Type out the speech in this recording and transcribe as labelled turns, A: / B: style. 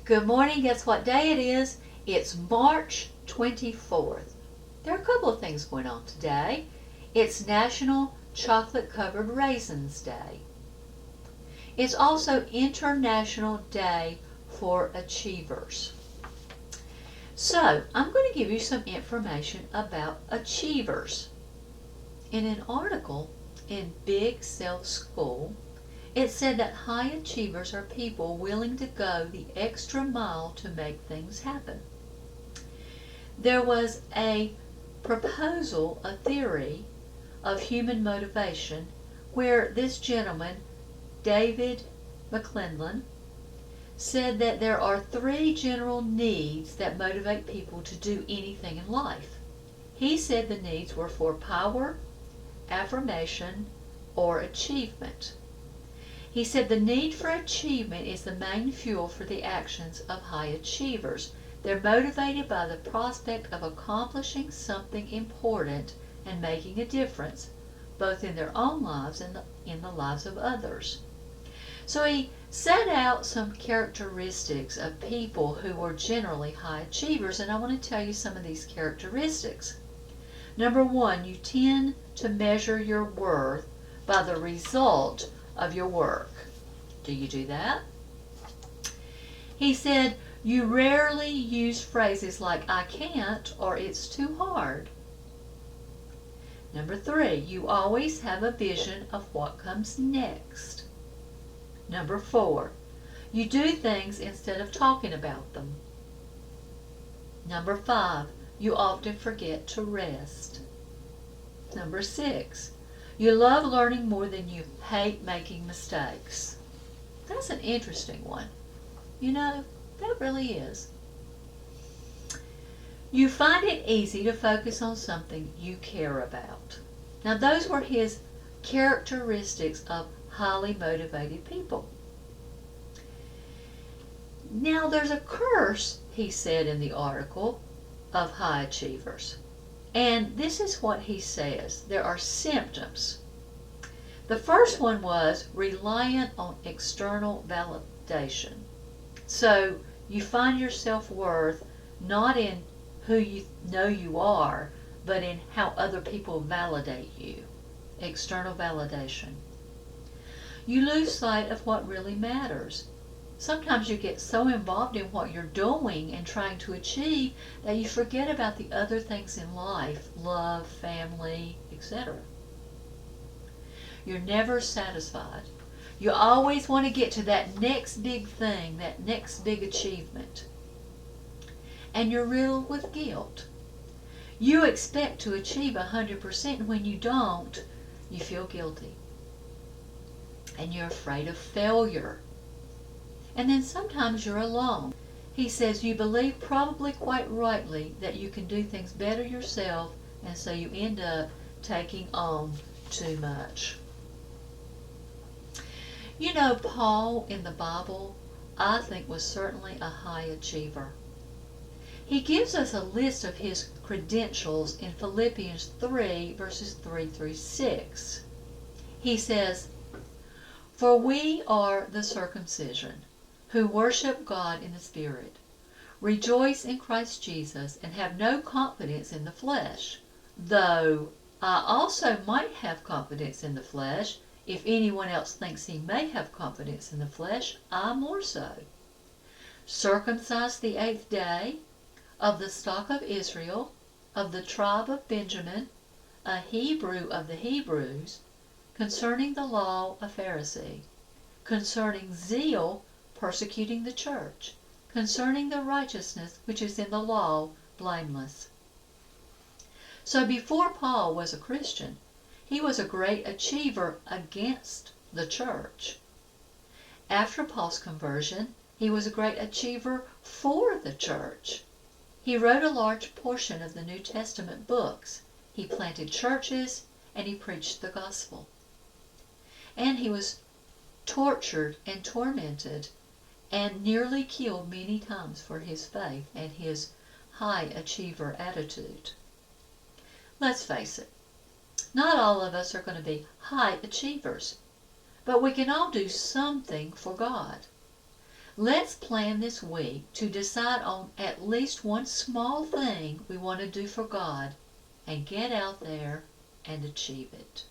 A: Good morning. Guess what day it is? It's March 24th. There are a couple of things going on today. It's National Chocolate Covered Raisins Day. It's also International Day for Achievers. So, I'm going to give you some information about achievers. In an article in Big Self School, it said that high achievers are people willing to go the extra mile to make things happen. There was a proposal, a theory of human motivation where this gentleman, David McClelland, said that there are three general needs that motivate people to do anything in life. He said the needs were for power, affirmation, or achievement. He said the need for achievement is the main fuel for the actions of high achievers. They're motivated by the prospect of accomplishing something important and making a difference, both in their own lives and in the lives of others. So he set out some characteristics of people who were generally high achievers, and I want to tell you some of these characteristics. Number one, you tend to measure your worth by the result of your work. Do you do that? He said, you rarely use phrases like I can't or it's too hard. Number three, you always have a vision of what comes next. Number four, you do things instead of talking about them. Number five, you often forget to rest. Number six, you love learning more than you hate making mistakes. That's an interesting one. You know, that really is. You find it easy to focus on something you care about. Now, those were his characteristics of highly motivated people. Now, there's a curse, he said in the article, of high achievers. And this is what he says. There are symptoms. The first one was reliant on external validation. So you find your self-worth not in who you know you are, but in how other people validate you. External validation. You lose sight of what really matters. Sometimes you get so involved in what you're doing and trying to achieve that you forget about the other things in life, love, family, etc. You're never satisfied. You always want to get to that next big thing, that next big achievement. And you're riddled with guilt. You expect to achieve 100%, and when you don't, you feel guilty. And you're afraid of failure. And then sometimes you're alone. He says you believe, probably quite rightly, that you can do things better yourself, and so you end up taking on too much. You know, Paul in the Bible, I think, was certainly a high achiever. He gives us a list of his credentials in Philippians 3, verses 3 through 6. He says, "For we are the circumcision, who worship God in the Spirit, rejoice in Christ Jesus, and have no confidence in the flesh, though I also might have confidence in the flesh. If anyone else thinks he may have confidence in the flesh, I more so. Circumcised the 8th day, of the stock of Israel, of the tribe of Benjamin, a Hebrew of the Hebrews, concerning the law a Pharisee, concerning zeal persecuting the church, concerning the righteousness which is in the law blameless." So before Paul was a Christian, he was a great achiever against the church. After Paul's conversion, he was a great achiever for the church. He wrote a large portion of the New Testament books. He planted churches, and he preached the gospel. And he was tortured and tormented and nearly killed many times for his faith and his high achiever attitude. Let's face it, not all of us are going to be high achievers, but we can all do something for God. Let's plan this week to decide on at least one small thing we want to do for God and get out there and achieve it.